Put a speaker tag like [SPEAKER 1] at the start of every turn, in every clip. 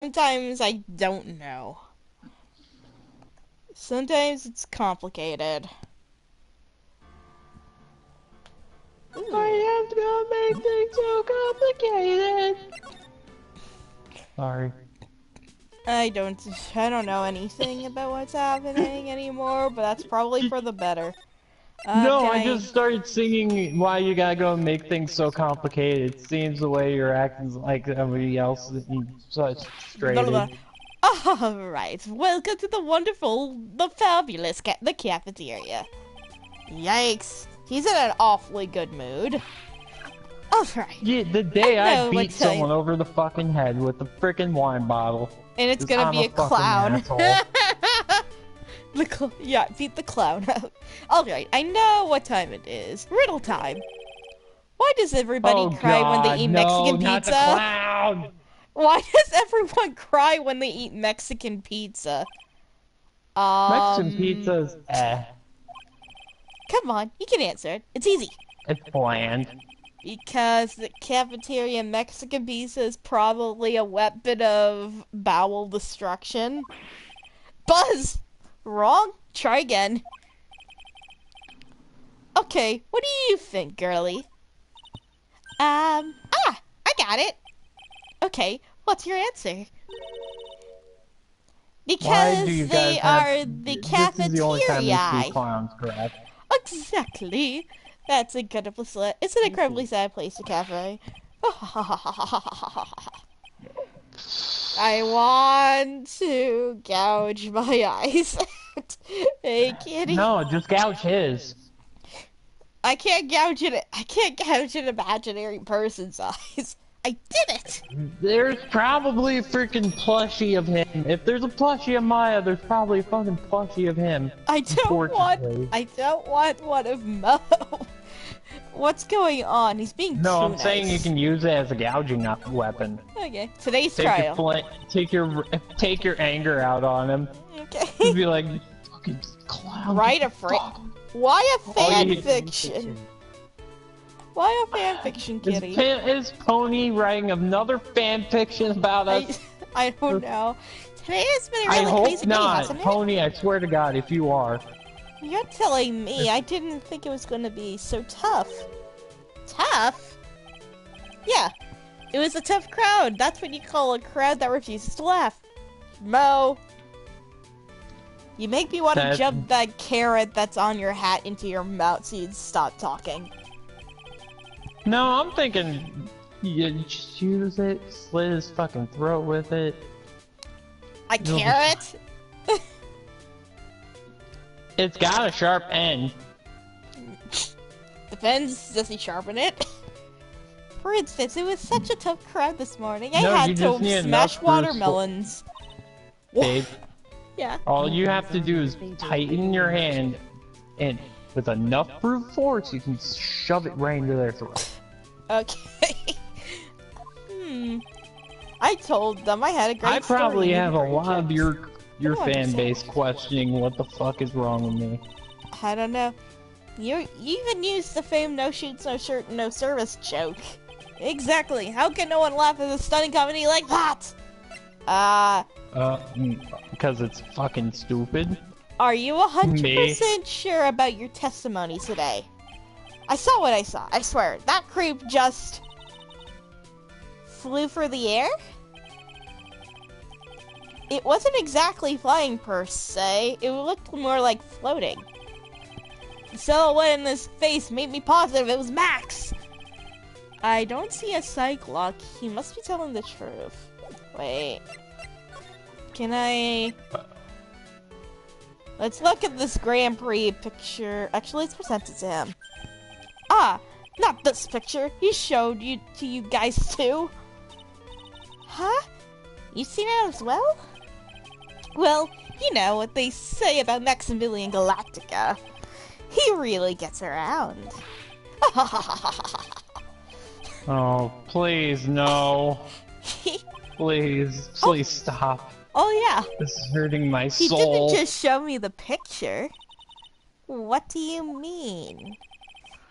[SPEAKER 1] Sometimes I don't know. Sometimes it's complicated.
[SPEAKER 2] I have to make things so complicated. Sorry.
[SPEAKER 1] I don't know anything about what's happening anymore, but that's probably for the better.
[SPEAKER 2] No,
[SPEAKER 1] Can
[SPEAKER 2] I
[SPEAKER 1] I?
[SPEAKER 2] just started singing why you gotta go and make things so complicated. It seems the way you're acting like everybody else is such
[SPEAKER 1] Blah, blah, blah.
[SPEAKER 2] frustrated.
[SPEAKER 1] Alright, welcome to the wonderful, the fabulous the cafeteria. Yikes, he's in an awfully good mood. Alright,
[SPEAKER 2] Yeah, the
[SPEAKER 1] I
[SPEAKER 2] day I
[SPEAKER 1] know what
[SPEAKER 2] beat
[SPEAKER 1] time.
[SPEAKER 2] someone over the fucking head with a freaking wine bottle.
[SPEAKER 1] And it's
[SPEAKER 2] 'Cause
[SPEAKER 1] gonna
[SPEAKER 2] I'm
[SPEAKER 1] be
[SPEAKER 2] a
[SPEAKER 1] a
[SPEAKER 2] fucking
[SPEAKER 1] clown.
[SPEAKER 2] asshole.
[SPEAKER 1] Yeah, beat the clown out. Alright, I know what time it is. Riddle time. Why does everybody
[SPEAKER 2] Oh
[SPEAKER 1] cry when they
[SPEAKER 2] god,
[SPEAKER 1] eat
[SPEAKER 2] no,
[SPEAKER 1] Mexican
[SPEAKER 2] not the
[SPEAKER 1] pizza?
[SPEAKER 2] clown!
[SPEAKER 1] Why does everyone cry when they eat Mexican pizza?
[SPEAKER 2] Mexican pizza's
[SPEAKER 1] Come on, you can answer it. It's easy.
[SPEAKER 2] it's bland.
[SPEAKER 1] Because the cafeteria Mexican pizza is probably a weapon of bowel destruction. Buzz! Wrong? Try again. Okay, what do you think, girlie? I got it. Okay, what's your answer?
[SPEAKER 2] Why do you
[SPEAKER 1] Because
[SPEAKER 2] guys
[SPEAKER 1] they
[SPEAKER 2] have...
[SPEAKER 1] are the
[SPEAKER 2] This is the only time we see
[SPEAKER 1] cafeteria.
[SPEAKER 2] clowns, correct?
[SPEAKER 1] Exactly. That's incredibly sad. It's an incredibly sad place, the cafe. I want to gouge my eyes out. Hey, kitty.
[SPEAKER 2] No, just gouge his.
[SPEAKER 1] I can't gouge it. I can't gouge an imaginary person's eyes. I did it.
[SPEAKER 2] There's probably a freaking plushie of him. If there's a plushie of Maya, there's probably a fucking plushie of him.
[SPEAKER 1] I
[SPEAKER 2] Unfortunately.
[SPEAKER 1] don't want one of Mo. What's going on? He's being
[SPEAKER 2] No,
[SPEAKER 1] too
[SPEAKER 2] I'm
[SPEAKER 1] nice.
[SPEAKER 2] saying you can use it as a gouging weapon.
[SPEAKER 1] Okay, today's
[SPEAKER 2] Take
[SPEAKER 1] trial.
[SPEAKER 2] take your anger out on him.
[SPEAKER 1] Okay.
[SPEAKER 2] Just be like, fucking clown.
[SPEAKER 1] Write a Why a
[SPEAKER 2] Oh, you-
[SPEAKER 1] fan fiction? Why a fan fiction, kitty?
[SPEAKER 2] Is Pony writing another fan fiction about us?
[SPEAKER 1] I don't know. Today has been a
[SPEAKER 2] I
[SPEAKER 1] really
[SPEAKER 2] hope
[SPEAKER 1] crazy day,
[SPEAKER 2] not.
[SPEAKER 1] hasn't it?
[SPEAKER 2] Pony, I swear to God, if you are.
[SPEAKER 1] You're telling me I didn't think it was going to be so tough. Tough? Yeah. It was a tough crowd. That's what you call a crowd that refuses to laugh. Mo. You make me want to jump that carrot that's on your hat into your mouth so you'd stop talking.
[SPEAKER 2] No, I'm thinking you just use it, slit his fucking throat with it.
[SPEAKER 1] A carrot?
[SPEAKER 2] It's got a sharp end.
[SPEAKER 1] Depends, does he sharpen it? For instance, it was such a tough crowd this morning. I
[SPEAKER 2] No,
[SPEAKER 1] had
[SPEAKER 2] you
[SPEAKER 1] to
[SPEAKER 2] just need
[SPEAKER 1] smash
[SPEAKER 2] enough
[SPEAKER 1] watermelons.
[SPEAKER 2] Babe,
[SPEAKER 1] Yeah.
[SPEAKER 2] all you have to do is tighten your hand, and with enough brute force, you can shove it right into their throat.
[SPEAKER 1] Okay. I told them I had a great
[SPEAKER 2] I probably
[SPEAKER 1] story
[SPEAKER 2] have a
[SPEAKER 1] for
[SPEAKER 2] lot of your
[SPEAKER 1] Come on,
[SPEAKER 2] fan
[SPEAKER 1] just-
[SPEAKER 2] base questioning what the fuck is wrong with me.
[SPEAKER 1] I don't know. You even used the famed no shoots, no shirt, no service joke. Exactly. How can no one laugh at a stunning comedy like that?
[SPEAKER 2] Because it's fucking stupid.
[SPEAKER 1] Are you 100% sure about your testimony today? I saw what I saw. I swear. That creep just flew through the air? It wasn't exactly flying per se. It looked more like floating. The silhouette in his face made me positive it was Max. I don't see a Cyclock. He must be telling the truth. Wait. Can I... Let's look at this Grand Prix picture. Actually, let's present it to him. Ah, not this picture. He showed you to you guys too. Huh? You seen it as well? Well, you know what they say about Maximilian Galactica. He really gets around.
[SPEAKER 2] Oh, please, no. Please stop.
[SPEAKER 1] Oh yeah.
[SPEAKER 2] This is hurting my
[SPEAKER 1] He
[SPEAKER 2] soul.
[SPEAKER 1] didn't just show me the picture. What do you mean?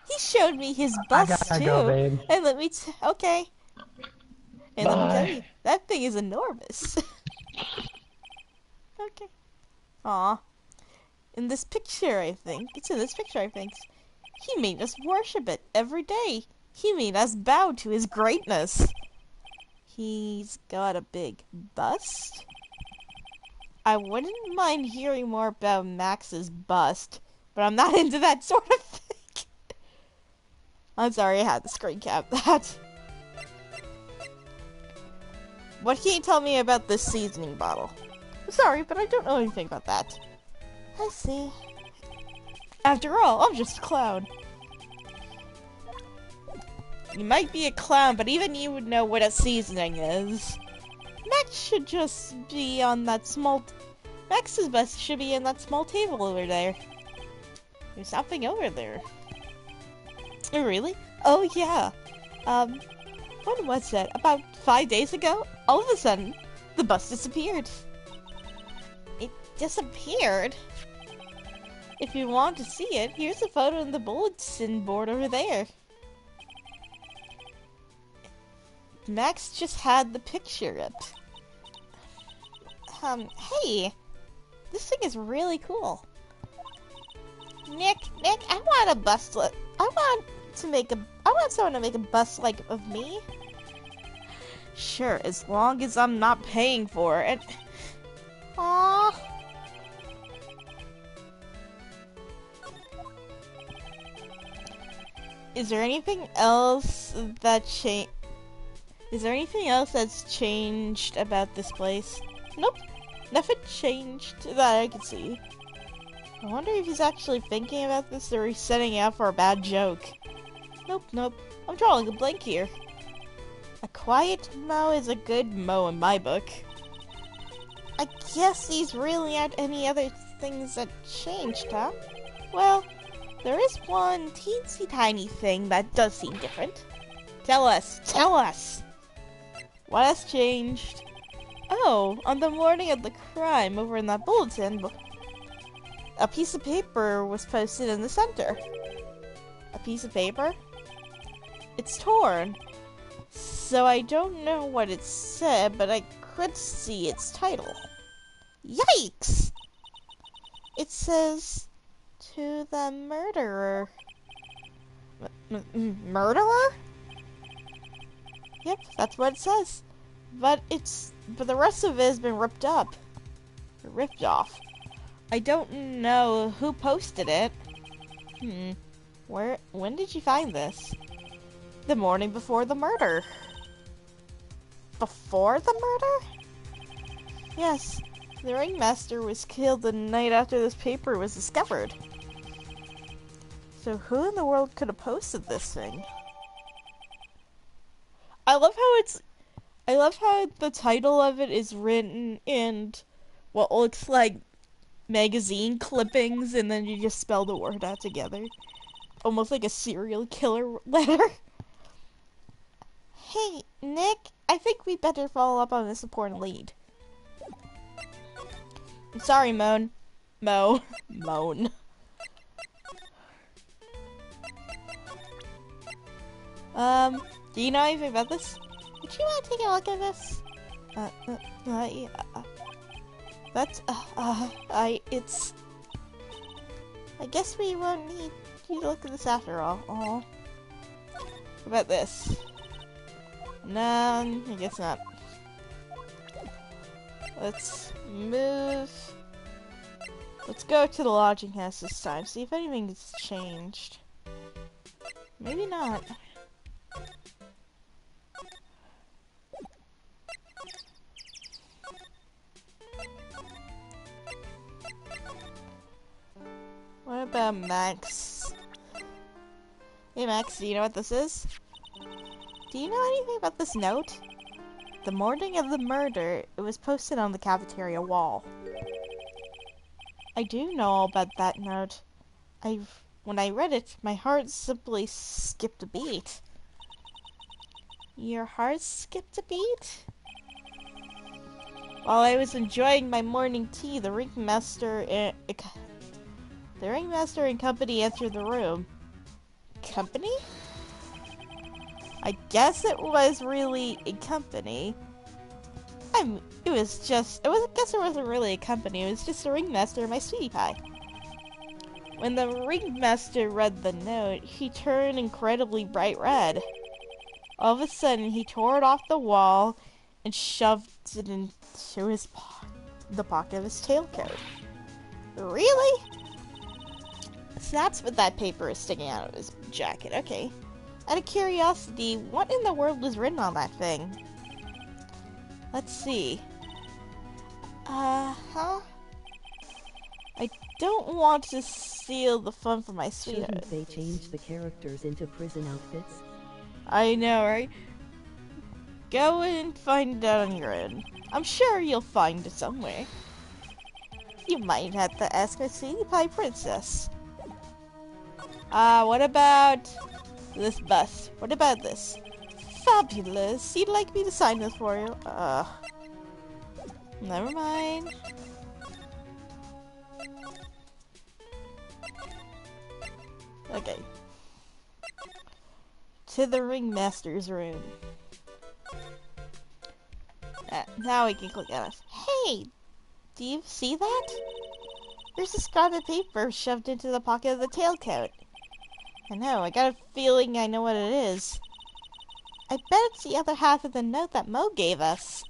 [SPEAKER 1] He showed me his bust
[SPEAKER 2] I gotta
[SPEAKER 1] too.
[SPEAKER 2] go, babe.
[SPEAKER 1] And let me okay. And let me tell you, that thing is enormous. Okay. Aw. In this picture, I think. It's in this picture, I think. He made us worship it every day. He made us bow to his greatness. He's got a big bust. I wouldn't mind hearing more about Max's bust, but I'm not into that sort of thing. I'm sorry I had to screen cap that. What can you tell me about this seasoning bottle? I'm sorry, but I don't know anything about that. I see. After all, I'm just a clown. You might be a clown, but even you would know what a seasoning is. Max should just be on that small... Max's bust should be in that small table over there. There's something over there. Oh, really? Oh, yeah. When was that? About 5 days ago? All of a sudden, the bust disappeared. It disappeared? If you want to see it, here's a photo on the bulletin board over there. Max just had the picture up. Hey! This thing is really cool. Nick, I want a bust I want someone to make a bust like of me. Sure, as long as I'm not paying for it. Aww. Is there anything else that's changed about this place? Nope. Nothing changed that I can see. I wonder if he's actually thinking about this or he's setting out for a bad joke. Nope. I'm drawing a blank here. A quiet mow is a good mow in my book. I guess these really aren't any other things that changed, huh? Well, there is one teensy tiny thing that does seem different. Tell us! What has changed? Oh, on the morning of the crime over in that bulletin, a piece of paper was posted in the center. A piece of paper? It's torn. So I don't know what it said, but I could see its title. Yikes! It says, "To the murderer." Murderer? Yep, that's what it says. But the rest of it has been ripped off. I don't know who posted it. When did you find this? The morning before the murder. Before the murder? Yes, the ringmaster was killed the night after this paper was discovered. So who in the world could have posted this thing? I love how the title of it is written in what looks like magazine clippings, and then you just spell the word out together. Almost like a serial killer letter. Hey, Nick, I think we better follow up on this important lead. I'm sorry, Moan. Moan. Do you know anything about this? Would you want to take a look at this? I guess we won't need you to look at this after all. What about this? No, I guess not. Let's move. Let's go to the lodging house this time, see if anything's changed. Maybe not. What about Max? Hey Max, do you know what this is? Do you know anything about this note? The morning of the murder, it was posted on the cafeteria wall. I do know all about that note. When I read it, my heart simply skipped a beat. Your heart skipped a beat? While I was enjoying my morning tea, the ringmaster and company entered the room. Company? I guess it was really a company. I guess it wasn't really a company, it was just a ringmaster and my sweetie pie. When the ringmaster read the note, he turned incredibly bright red. All of a sudden, he tore it off the wall and shoved it into the pocket of his tailcoat. Really? So that's what that paper is sticking out of his jacket. Okay. Out of curiosity, what in the world was written on that thing? Let's see. I don't want to steal the fun for my sweetheart.
[SPEAKER 3] Shouldn't they change the characters into prison outfits?
[SPEAKER 1] I know, right? Go and find it out on your own. I'm sure you'll find it somewhere. You might have to ask my sweetie pie princess. What about this bus? What about this? Fabulous. You'd like me to sign this for you? Never mind. Okay. To the ringmaster's room. Now we can click on it. Hey! Do you see that? There's a scrap of paper shoved into the pocket of the tailcoat. I know, I got a feeling I know what it is. I bet it's the other half of the note that Mo gave us.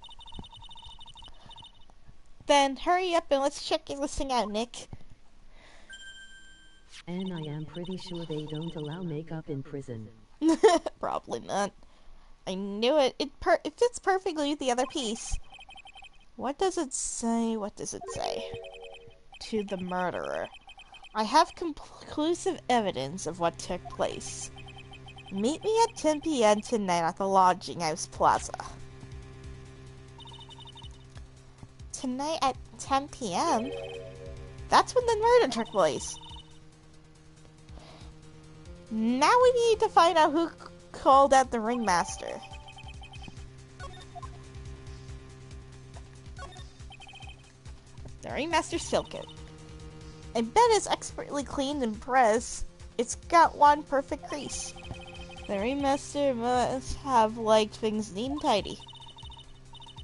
[SPEAKER 1] Then hurry up and let's check this thing out, Nick.
[SPEAKER 3] And I am pretty sure they don't allow makeup in prison.
[SPEAKER 1] Probably not. I knew it. It fits perfectly with the other piece. What does it say? What does it say? To the murderer. I have conclusive evidence of what took place. Meet me at 10 p.m. tonight at the Lodging House Plaza. Tonight at 10 p.m.? That's when the murder took place. Now we need to find out who called out the ringmaster. The ringmaster's tailcoat. I bet it's expertly cleaned and pressed. It's got one perfect crease. The ringmaster must have liked things neat and tidy.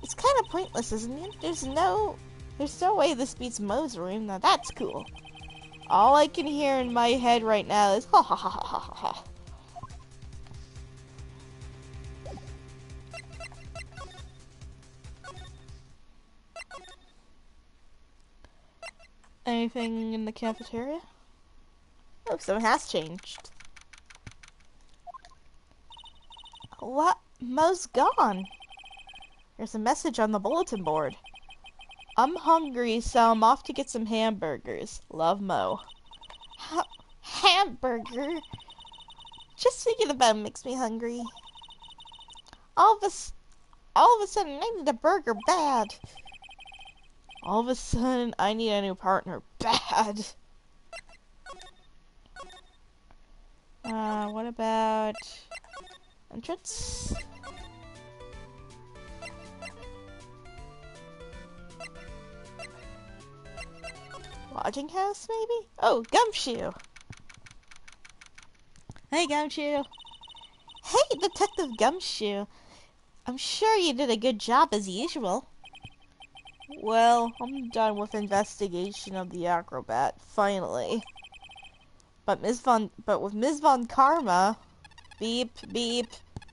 [SPEAKER 1] It's kind of pointless, isn't it? There's no way this beats Mo's room. Now that's cool. All I can hear in my head right now is ha ha ha ha ha ha. Anything in the cafeteria? Oh, something has changed. What? Mo's gone. There's a message on the bulletin board. I'm hungry, so I'm off to get some hamburgers. Love, Mo. Hamburger? Just thinking about it makes me hungry. All of a sudden, I need a burger bad. All of a sudden, I need a new partner bad. What about entrance? Lodging house, maybe? Oh, Gumshoe! Hey, Gumshoe! Hey, Detective Gumshoe! I'm sure you did a good job as usual. Well, I'm done with investigation of the acrobat, finally. But with Ms. Von Karma, beep, beep,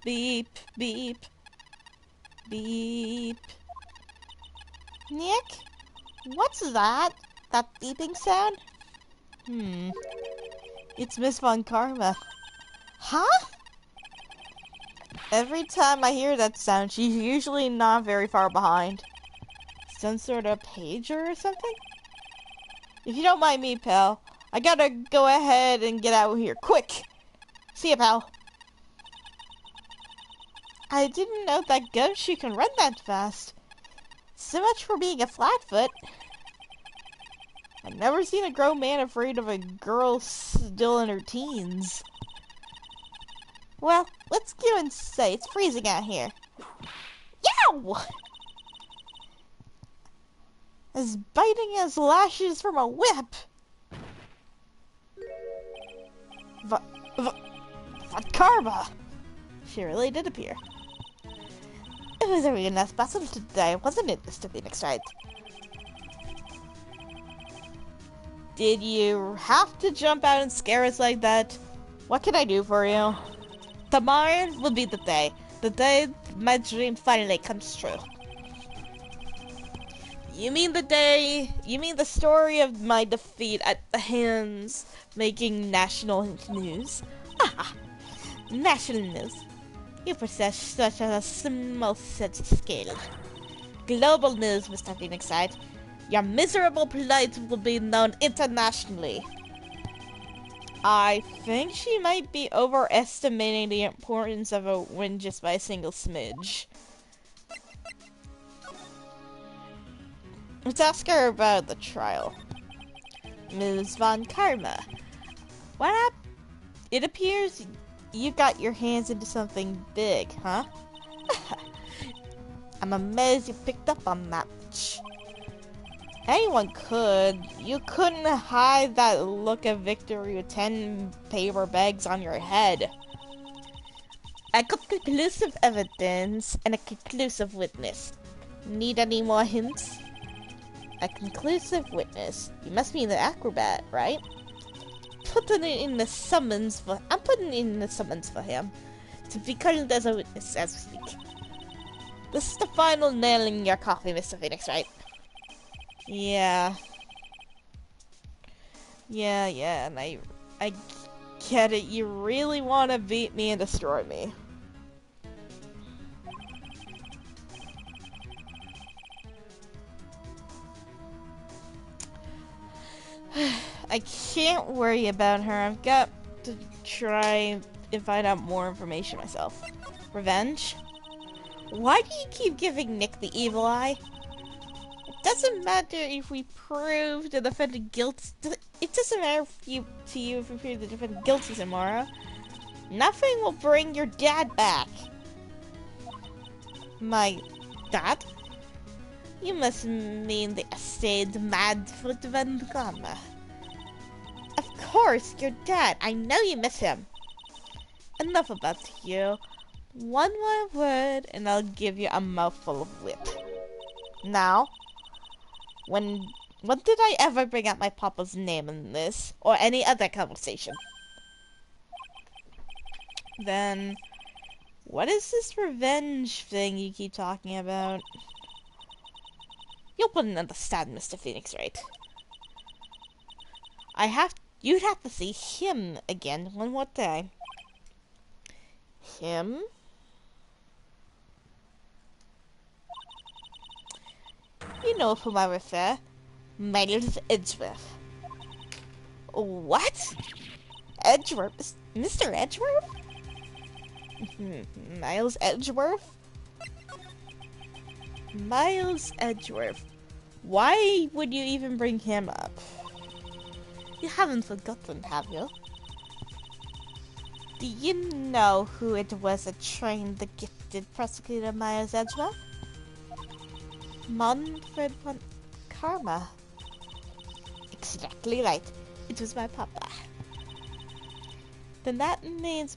[SPEAKER 1] beep, beep, beep. Nick? What's that? That beeping sound? It's Miss Von Karma. Huh? Every time I hear that sound, she's usually not very far behind. Some sort of pager or something? If you don't mind me, pal, I gotta go ahead and get out of here. Quick! See ya, pal. I didn't know that Gumshoe can run that fast. So much for being a flatfoot. I've never seen a grown man afraid of a girl still in her teens. Well, let's go inside. It's freezing out here. Yow! As biting as lashes from a whip. Von Karma! She really did appear. It was a real nice battle today, wasn't it, Mr. Phoenix Wright? Did you have to jump out and scare us like that? What can I do for you? Tomorrow will be the day my dream finally comes true. You mean the story of my defeat at the hands making national news? Ah, national news. You possess such a small sense of scale. Global news, Mr. Phoenix Wright. Your miserable plight will be known internationally. I think she might be overestimating the importance of a win just by a single smidge. Let's ask her about the trial. Ms. Von Karma. What up? It appears you got your hands into something big, huh? I'm amazed you picked up on that much. Anyone could. You couldn't hide that look of victory with 10 paper bags on your head. I got conclusive evidence and a conclusive witness. Need any more hints? A conclusive witness? You must mean the acrobat, right? I'm putting in the summons for him to be called as a witness as we speak. This is the final nail in your coffin, Mr. Phoenix, right? Yeah, and I get it. You really want to beat me and destroy me. I can't worry about her. I've got to try and find out more information myself. Revenge? Why do you keep giving Nick the evil eye? It doesn't matter if we prove the defendant guilty. It doesn't matter to you if we prove the defendant guilty tomorrow. Nothing will bring your dad back. My dad? You must mean the essayed Madford Van Gamma. Of course, your dad. I know you miss him. Enough about you. One more word and I'll give you a mouthful of wit. Now, when did I ever bring up my papa's name in this or any other conversation? Then, what is this revenge thing you keep talking about? You wouldn't understand, Mr. Phoenix, right? You'd have to see him again one more time. Him? You know of whom I refer. Miles Edgeworth. What? Edgeworth? Mr. Edgeworth? Miles Edgeworth? Miles Edgeworth. Why would you even bring him up? You haven't forgotten, have you? Do you know who it was that trained the gifted prosecutor Miles Edgeworth? Manfred von Karma. Exactly right. It was my papa. Then that means,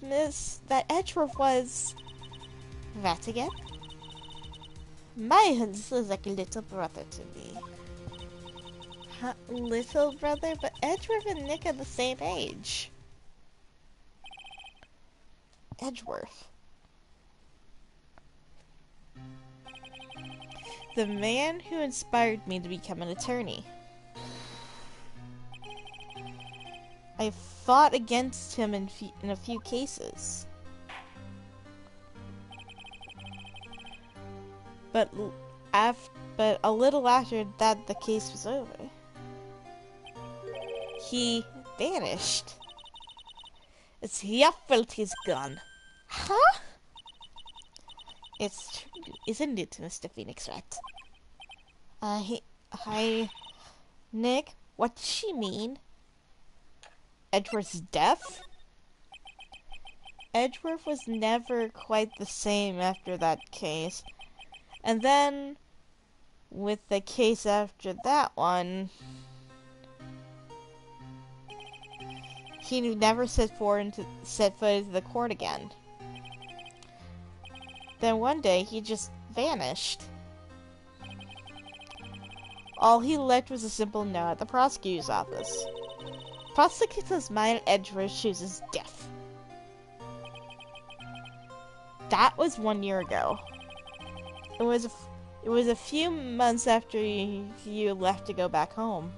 [SPEAKER 1] that Edgeworth was... that again? Miles is like a little brother to me. Huh, little brother? But Edgeworth and Nick are the same age. Edgeworth. The man who inspired me to become an attorney. I fought against him in a few cases. But a little after that, the case was over. He vanished. It's your fault he's gone. Huh? It's true, isn't it, Mr. Phoenix Wright? Nick, what does she mean? Edgeworth's death? Edgeworth was never quite the same after that case. And then, with the case after that one, he never set foot into the court again. Then one day, he just vanished. All he left was a simple note at the prosecutor's office. Prosecutor's Maya Edgeworth chooses death. That was 1 year ago. It was a few months after you left to go back home.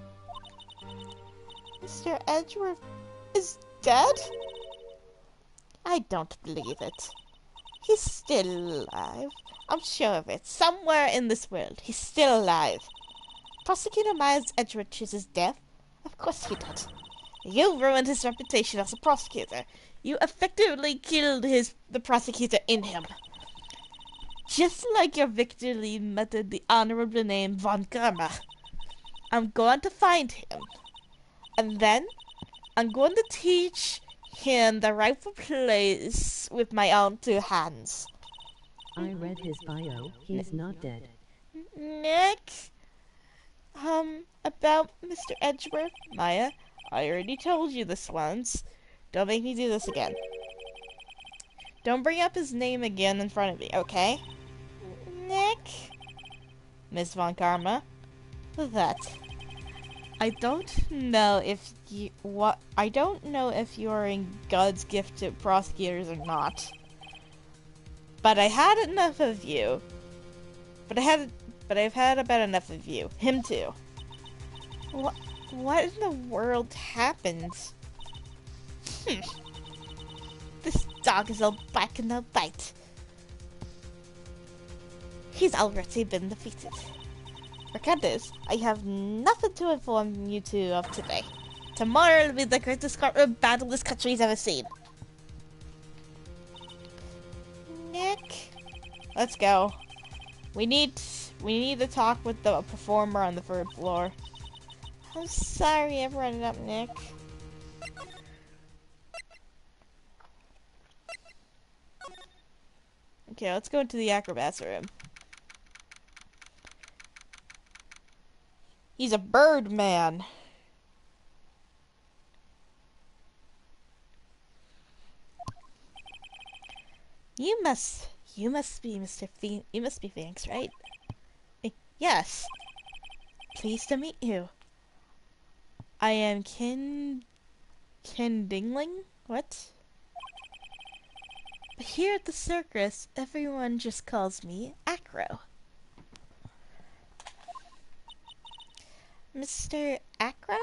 [SPEAKER 1] Mr. Edgeworth is dead? I don't believe it. He's still alive. I'm sure of it. Somewhere in this world, he's still alive. Prosecutor Miles Edgeworth chooses death? Of course he did. You ruined his reputation as a prosecutor. You effectively killed the prosecutor in him. Just like your victory muttered the honorable name Von Karma. I'm going to find him. And then, I'm going to teach him the rightful place with my own 2 hands.
[SPEAKER 3] I read his bio. He's not dead.
[SPEAKER 1] Nick? About Mr. Edgeworth? Maya, I already told you this once. Don't make me do this again. Don't bring up his name again in front of me, okay? Nick? Miss Von Karma? That. I don't know if you're in God's gift to prosecutors or not. But I had enough of you. But I've had about enough of you. Him too. What in the world happened? This dog is all back and no bite. He's already been defeated. Forget this. I have nothing to inform you two of today. Tomorrow will be the greatest courtroom battle this country's ever seen. Nick, let's go. We need to talk with the performer on the 3rd floor. I'm sorry I brought it up, Nick. Okay, let's go into the acrobats room. He's a bird man. You must be Mr. You must be Phoenix, right? Yes. Pleased to meet you. I am Ken Dingling? What? But here at the circus, everyone just calls me Acro. Mr. Acro?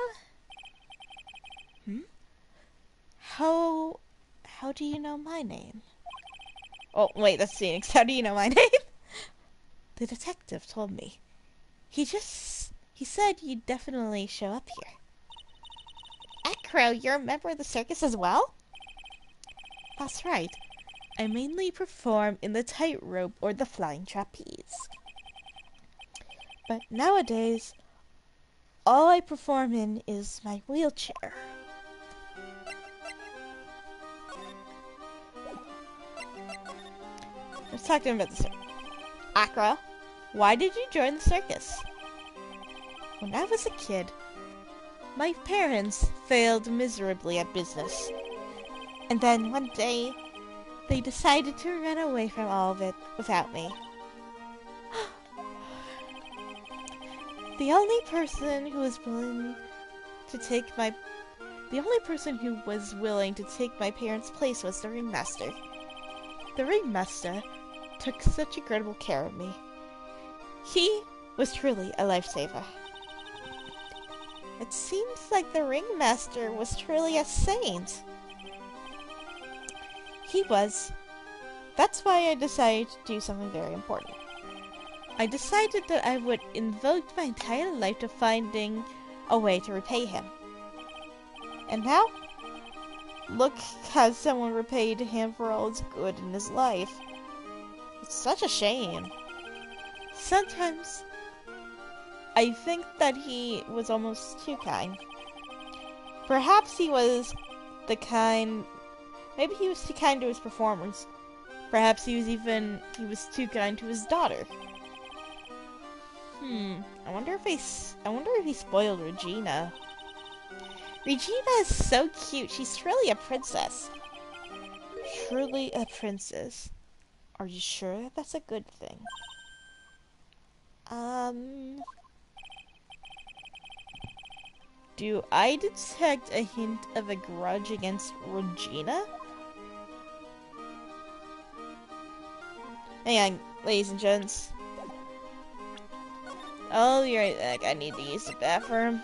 [SPEAKER 1] How do you know my name? Oh, wait, that's Phoenix. How do you know my name? The detective told me. He said you'd definitely show up here. Acro, you're a member of the circus as well? That's right. I mainly perform in the tightrope or the flying trapeze. But nowadays, all I perform in is my wheelchair. Let's talk to him about the circus. Acro, why did you join the circus? When I was a kid, my parents failed miserably at business. And then one day, they decided to run away from all of it without me. The only person who was willing to take my parents' place was the ringmaster. The ringmaster took such incredible care of me. He was truly a lifesaver. It seems like the ringmaster was truly a saint. He was. That's why I decided to do something very important. I decided that I would devote my entire life to finding a way to repay him. And now, look how someone repaid him for all his good in his life. It's such a shame. Sometimes, I think that he was almost too kind. Perhaps he was maybe he was too kind to his performers. Perhaps he was too kind to his daughter. I wonder if he spoiled Regina. Regina is so cute. She's truly a princess. Truly a princess. Are you sure that that's a good thing? Do I detect a hint of a grudge against Regina? Hang on, ladies and gents. I'll be right back. I need to use the bathroom.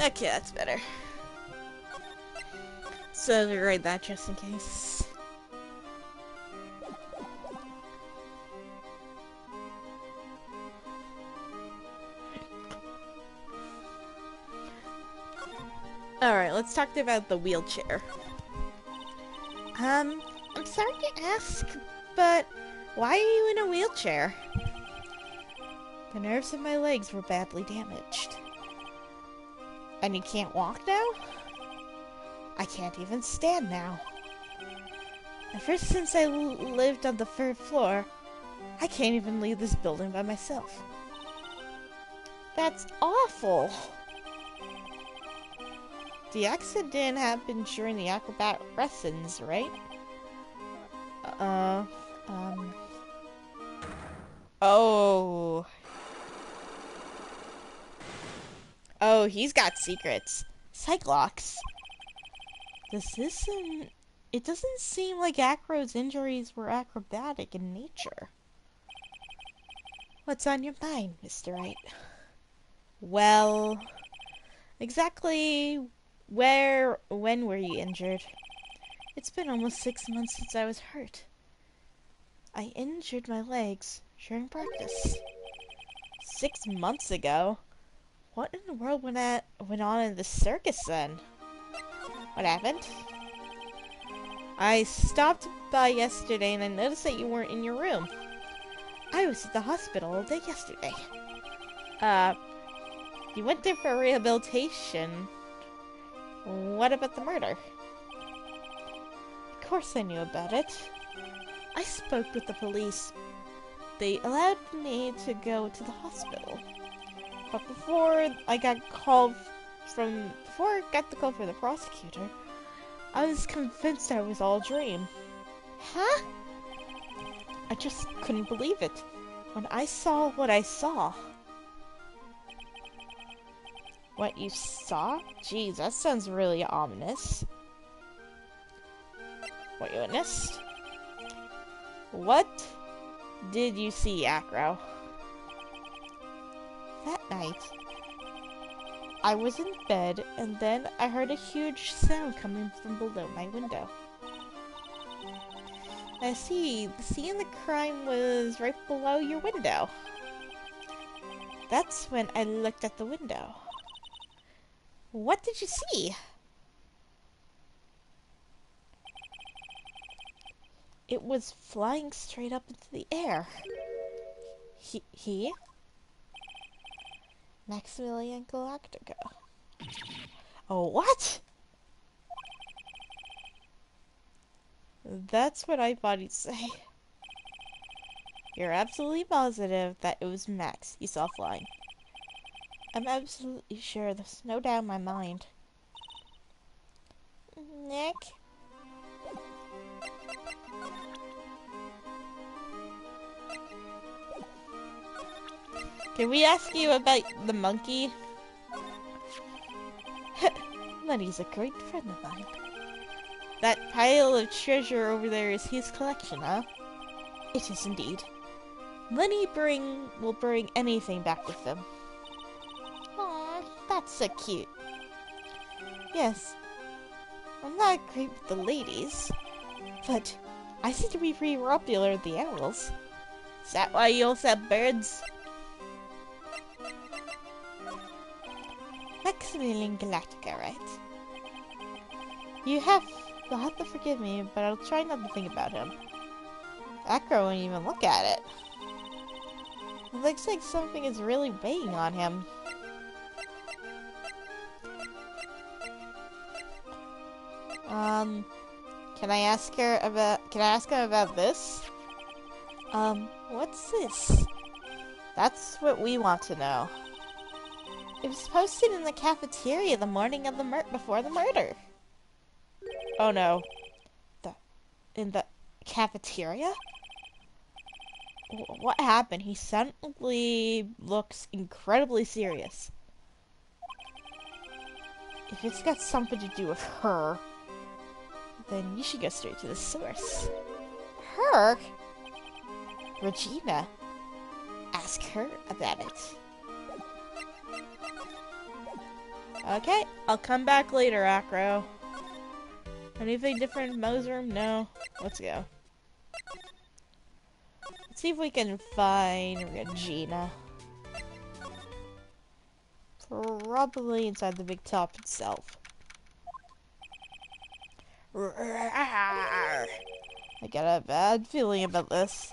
[SPEAKER 1] Okay, that's better. So I'll write that just in case. Alright, let's talk about the wheelchair. I'm sorry to ask, but why are you in a wheelchair? The nerves of my legs were badly damaged. And you can't walk now? I can't even stand now. Ever since I lived on the 3rd floor, I can't even leave this building by myself. That's awful! The accident happened during the acrobat lessons, right? Oh. Oh, he's got secrets. Cyclops. It doesn't seem like Acro's injuries were acrobatic in nature. What's on your mind, Mr. Wright? Well, exactly when were you injured? It's been almost 6 months since I was hurt. I injured my legs during practice. 6 months ago? What in the world went on in the circus then? What happened? I stopped by yesterday and I noticed that you weren't in your room. I was at the hospital all day yesterday. You went there for rehabilitation. What about the murder? Of course I knew about it. I spoke with the police. They allowed me to go to the hospital. But before I got the call from the prosecutor, I was convinced I was all a dream. Huh? I just couldn't believe it when I saw what I saw. What you saw? Jeez, that sounds really ominous. What you witnessed? What did you see, Acro? That night, I was in bed, and then I heard a huge sound coming from below my window. I see. The scene of the crime was right below your window. That's when I looked at the window. What did you see? It was flying straight up into the air. He? Maximilian Galactica. Oh, what? That's what I thought he'd say. You're absolutely positive that it was Max you saw flying. I'm absolutely sure, there's no doubt in my mind. Nick? Can we ask you about the monkey? Lenny's a great friend of mine. That pile of treasure over there is his collection, huh? It is indeed. Lenny will bring anything back with him. Aw, that's so cute. Yes, I'm not great with the ladies, but I seem to be pretty popular with the animals. Is that why you also have birds? Maximilian Galactica, right? You'll have to forgive me, but I'll try not to think about him. Acro won't even look at it. It looks like something is really weighing on him. Can I ask him about this? What's this? That's what we want to know. It was posted in the cafeteria the morning of before the murder. Oh no. In the cafeteria? What happened? He suddenly looks incredibly serious. If it's got something to do with her, then you should go straight to the source. Her? Regina. Ask her about it. Okay, I'll come back later, Acro. Anything different in Mo's room? No. Let's go. Let's see if we can find Regina. Probably inside the big top itself. I got a bad feeling about this.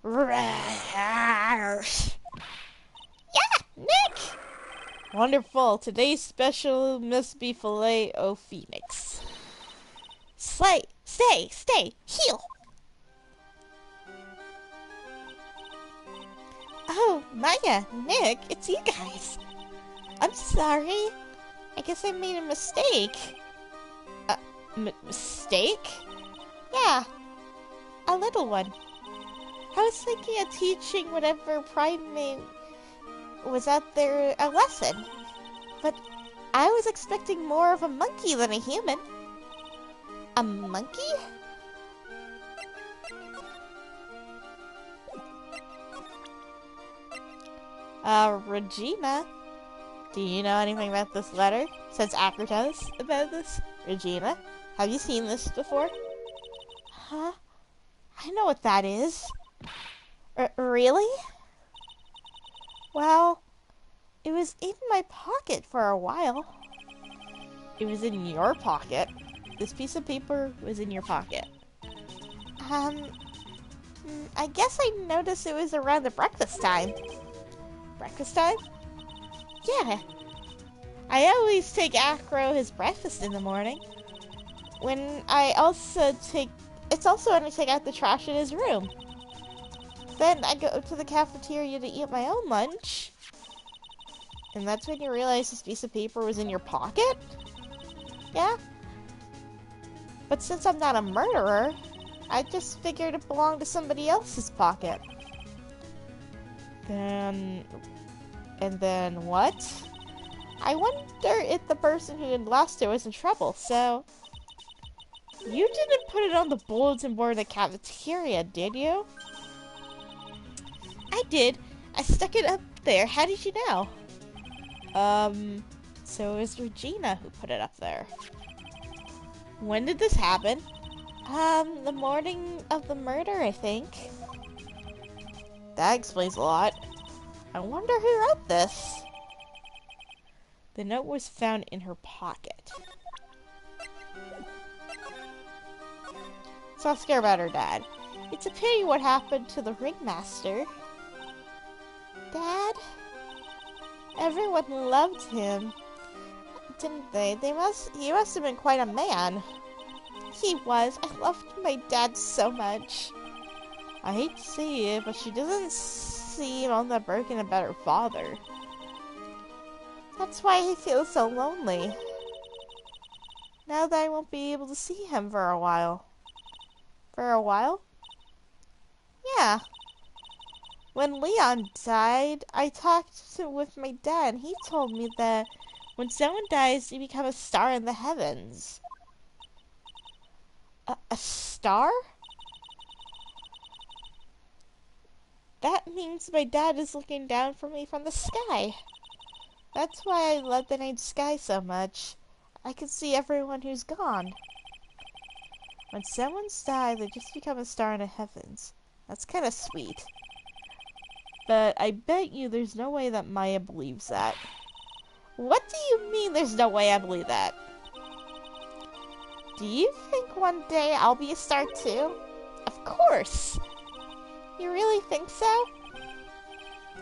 [SPEAKER 1] Yeah, Nick! Wonderful. Today's special must be filet o phoenix. Stay, heal! Oh, Maya, Nick, it's you guys. I'm sorry. I guess I made a mistake. Mistake? Yeah, a little one. I was thinking of teaching whatever primate was out there a lesson, but I was expecting more of a monkey than a human. A monkey? Regina, do you know anything about this letter? Since Acro tells us about this. Regina, have you seen this before? Huh? I know what that is. Really? Well, it was in my pocket for a while. It was in your pocket? This piece of paper was in your pocket? I guess I noticed it was around the breakfast time. Breakfast time? Yeah. I always take Acro his breakfast in the morning. It's also when I take out the trash in his room. Then I go to the cafeteria to eat my own lunch. And that's when you realize this piece of paper was in your pocket? Yeah? But since I'm not a murderer, I just figured it belonged to somebody else's pocket. And then what? I wonder if the person who had lost it was in trouble, so... You didn't put it on the bulletin board in the cafeteria, did you? I did. I stuck it up there. How did you know? So it was Regina who put it up there. When did this happen? The morning of the murder, I think. That explains a lot. I wonder who wrote this. The note was found in her pocket. So I'll scare about her dad. It's a pity what happened to the ringmaster. Dad? Everyone loved him, didn't they? He must have been quite a man. He was. I loved my dad so much. I hate to see it, but she doesn't seem all that broken about her father. That's why he feels so lonely. Now that I won't be able to see him for a while. For a while? Yeah. When Leon died, I talked with my dad, and he told me that when someone dies, you become a star in the heavens. A star? That means my dad is looking down for me from the sky. That's why I love the night sky so much. I can see everyone who's gone. When someone's died, they just become a star in the heavens. That's kind of sweet. But I bet you there's no way that Maya believes that. What do you mean there's no way I believe that? Do you think one day I'll be a star too? Of course! You really think so?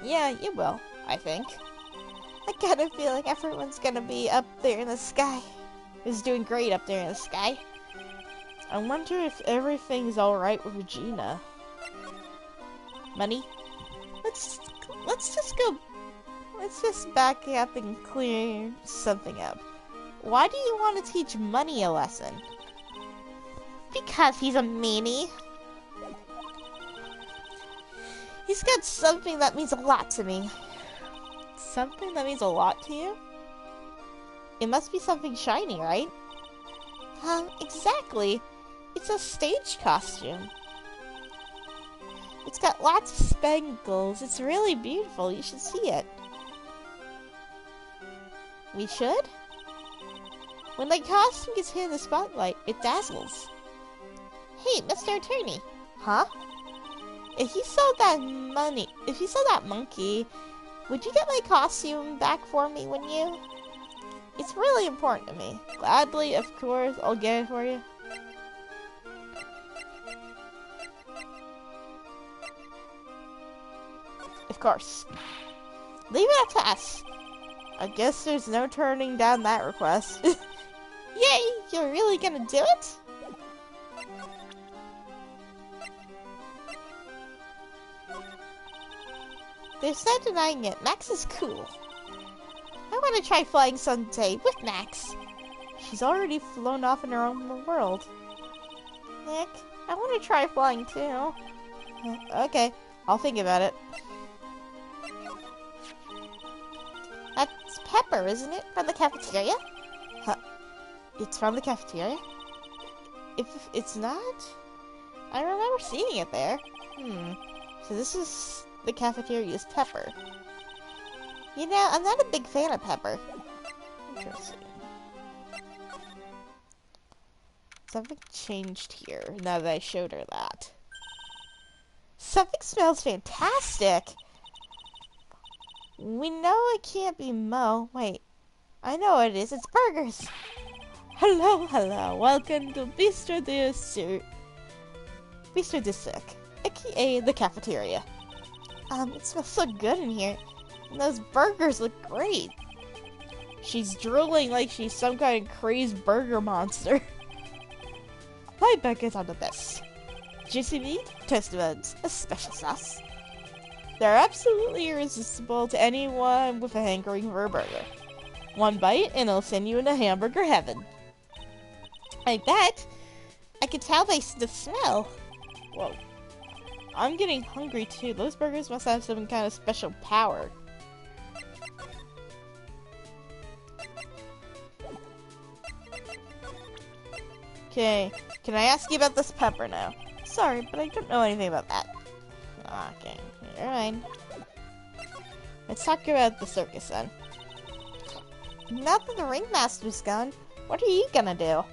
[SPEAKER 1] Yeah, you will, I think. I kind of feel like everyone's gonna be up there in the sky. Is doing great up there in the sky. I wonder if everything's alright with Regina. Money? Let's just back up and clear something up. Why do you want to teach Money a lesson? Because he's a meanie. He's got something that means a lot to me. Something that means a lot to you? It must be something shiny, right? Exactly. It's a stage costume. It's got lots of spangles. It's really beautiful. You should see it. We should? When the costume gets hit in the spotlight, it dazzles. Hey, Mr. Attorney. Huh? If you sold that monkey, would you get my costume back for me, wouldn't you? It's really important to me. Gladly, of course, I'll get it for you. Of course. Leave it up to us. I guess there's no turning down that request. Yay! You're really gonna do it? There's no denying it. Max is cool. I want to try flying someday with Max. She's already flown off in her own world. Nick, I want to try flying too. Okay, I'll think about it. That's Pepper, isn't it? From the cafeteria? Huh. It's from the cafeteria? If it's not? I remember seeing it there. So this is the cafeteria's Pepper. You know, I'm not a big fan of Pepper. Interesting. Something changed here now that I showed her that. Something smells fantastic! We know it can't be Mo. Wait, I know what it is. It's burgers! Hello, hello. Welcome to Bistro de Cirque. Bistro de Cirque. aka the cafeteria. It smells so good in here. And those burgers look great. She's drooling like she's some kind of crazed burger monster. My burgers are the best. Juicy meat, toasted buns, a special sauce. They're absolutely irresistible to anyone with a hankering for a burger. One bite and it'll send you into hamburger heaven. I bet. I can tell by the smell. Whoa. I'm getting hungry too. Those burgers must have some kind of special power. Okay, can I ask you about this pepper now? Sorry, but I don't know anything about that. Okay, alright. Let's talk about the circus then. Now that the ringmaster's gone, what are you gonna do?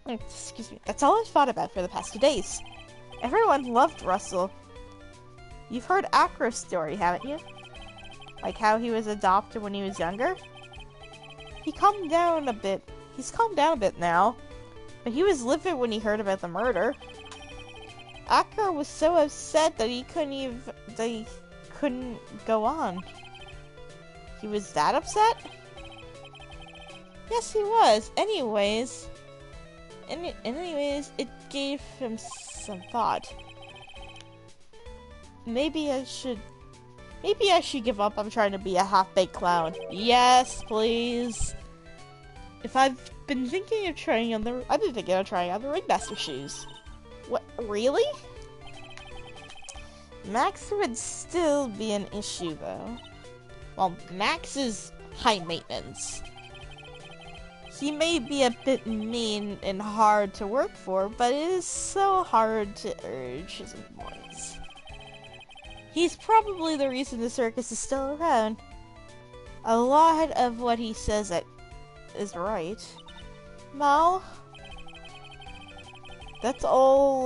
[SPEAKER 1] Excuse me, that's all I've thought about for the past 2 days. Everyone loved Russell. You've heard Acro's story, haven't you? Like how he was adopted when he was younger? He's calmed down a bit now. But he was livid when he heard about the murder. Akra was so upset that he couldn't go on. He was that upset? Yes, he was. Anyways, it gave him some thought. Maybe I should give up on trying to be a half-baked clown. Yes, please. I've been thinking of trying on the ringmaster shoes. What, really? Max would still be an issue, though. Well, Max is high maintenance. He may be a bit mean and hard to work for, but it is so hard to urge his importance. He's probably the reason the circus is still around. A lot of what he says is right. Mal? That's all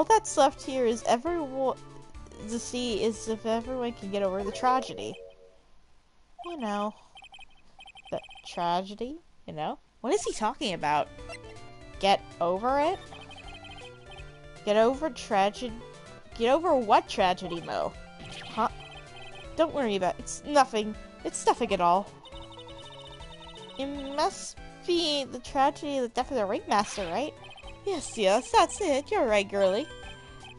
[SPEAKER 1] that's left here is everyone to see is if everyone can get over the tragedy. You know. The tragedy? You know? What is he talking about? Get over it? Get over tragedy? Get over what tragedy, Mo? Huh? Don't worry about it. It's nothing. It's nothing at all. It must be the tragedy of the death of the ringmaster, right? Yes, that's it. You're right, girlie.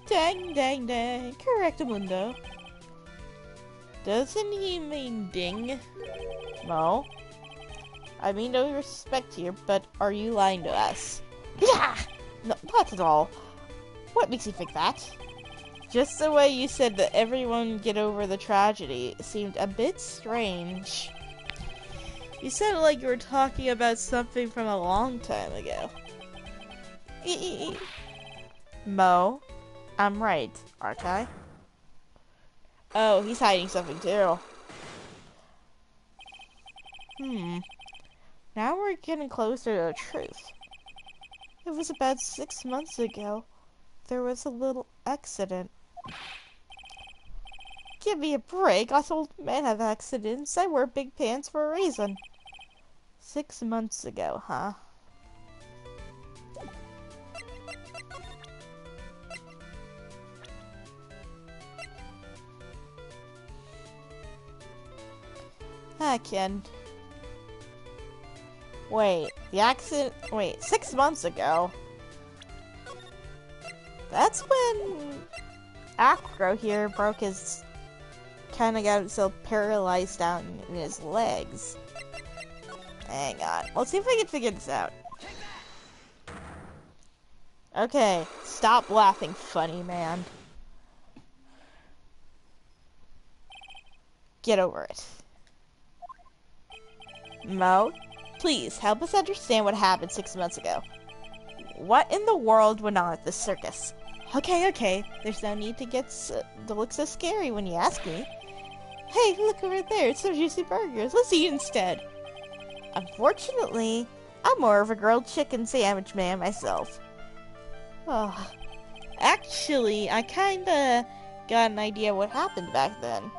[SPEAKER 1] Dang, dang, dang. Correctamundo. Doesn't he mean ding? No. I mean no respect here, but are you lying to us? Yeah! No, not at all. What makes you think that? Just the way you said that everyone get over the tragedy seemed a bit strange. You sounded like you were talking about something from a long time ago. Mo, I'm right, aren't I? Oh, he's hiding something too. Now we're getting closer to the truth. It was about 6 months ago. There was a little accident. Give me a break. Us old men have accidents. I wear big pants for a reason. 6 months ago, huh? Ken. Wait, the accident. Wait, 6 months ago? That's when Acro here broke his. Kinda got himself paralyzed down in his legs. Hang on. Let's see if I can figure this out. Okay, stop laughing, funny man. Get over it. Mo, please help us understand what happened 6 months ago. What in the world went on at this circus? Okay, there's no need to look so scary when you ask me. Hey, look over there, it's some juicy burgers. Let's eat instead. Unfortunately, I'm more of a grilled chicken sandwich man myself. Oh, actually, I kinda got an idea what happened back then.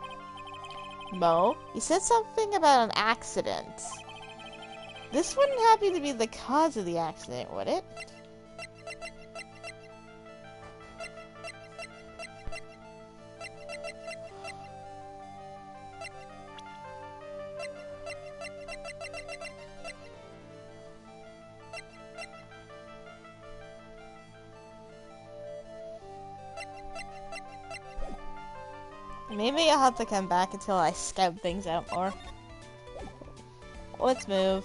[SPEAKER 1] Mo, you said something about an accident. This wouldn't happen to be the cause of the accident, would it? Maybe I'll have to come back until I scout things out more. Let's move.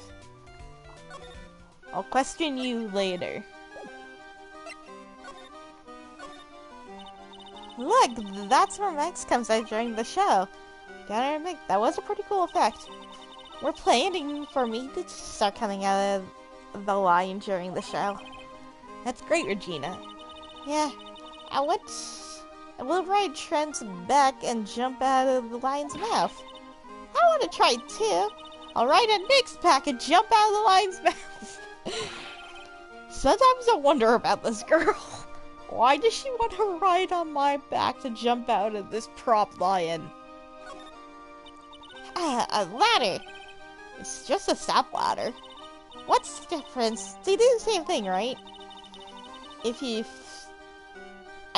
[SPEAKER 1] I'll question you later. Look, that's where Max comes out during the show. Gotta admit, that was a pretty cool effect. We're planning for me to start coming out of the line during the show. That's great, Regina. Yeah, I will ride Trent's back and jump out of the lion's mouth. I want to try too. I'll ride a Nick's back and jump out of the lion's mouth. Sometimes I wonder about this girl. Why does she want to ride on my back to jump out of this prop lion? A ladder. It's just a step ladder. What's the difference? They do the same thing, right? I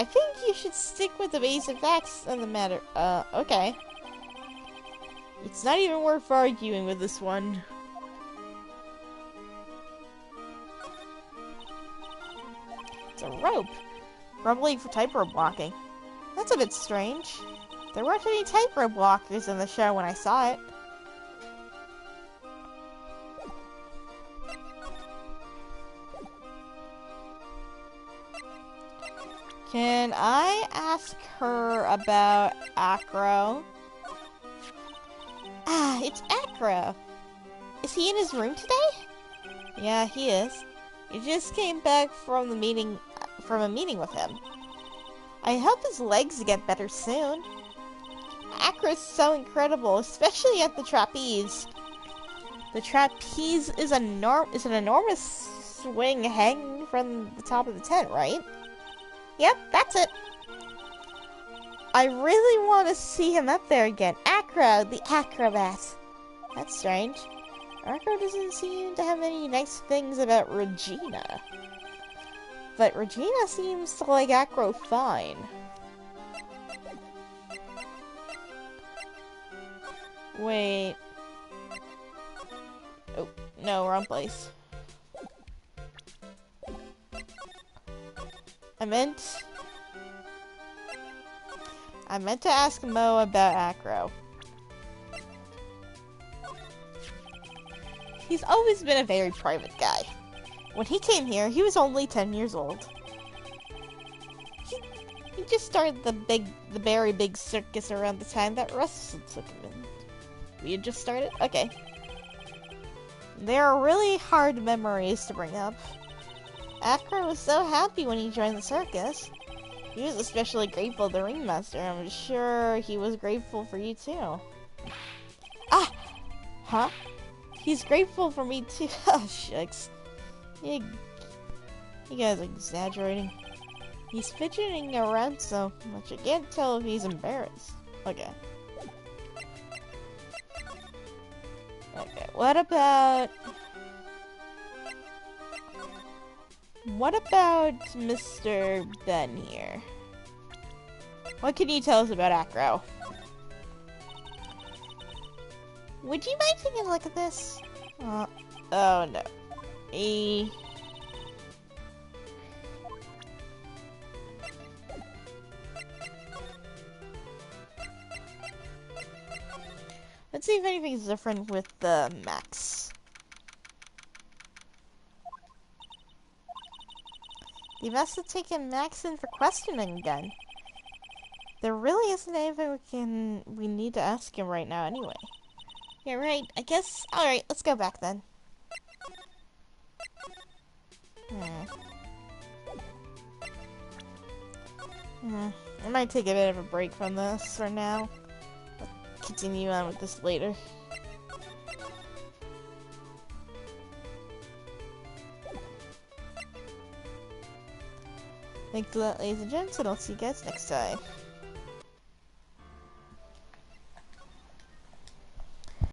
[SPEAKER 1] think you should stick with the basic facts on the matter. Okay. It's not even worth arguing with this one. It's a rope. Probably for tightrope walking. That's a bit strange. There weren't any tightrope walkers in the show when I saw it. Can I ask her about Acro? Ah, it's Acro. Is he in his room today? Yeah, he is. He just came back from a meeting with him. I hope his legs get better soon. Acro's so incredible, especially at the trapeze. The trapeze is an enormous swing hanging from the top of the tent, right? Yep, that's it. I really want to see him up there again. Acro, the acrobat. That's strange. Acro doesn't seem to have many nice things about Regina. But Regina seems to like Acro fine. Wait. Oh, no, wrong place. I meant to ask Mo about Acro. He's always been a very private guy. When he came here, he was only 10 years old. He just started the very big circus around the time that Russell took him in. We had just started? Okay. They are really hard memories to bring up. Acro was so happy when he joined the circus. He was especially grateful to the ringmaster. I'm sure he was grateful for you too. Ah! Huh? He's grateful for me too. Oh, shucks. You guys are exaggerating. He's fidgeting around so much I can't tell if he's embarrassed. Okay. Okay, what about Mr. Ben here? What can you tell us about Acro? Would you mind taking a look at this? Oh no. Let's see if anything's different with the Max. You must have taken Max in for questioning again. There really isn't anything we need to ask him right now anyway. Yeah, right. I guess. Alright, let's go back then. I might take a bit of a break from this for now. I'll continue on with this later. Thanks a lot, ladies and gents, and I'll see you guys next time.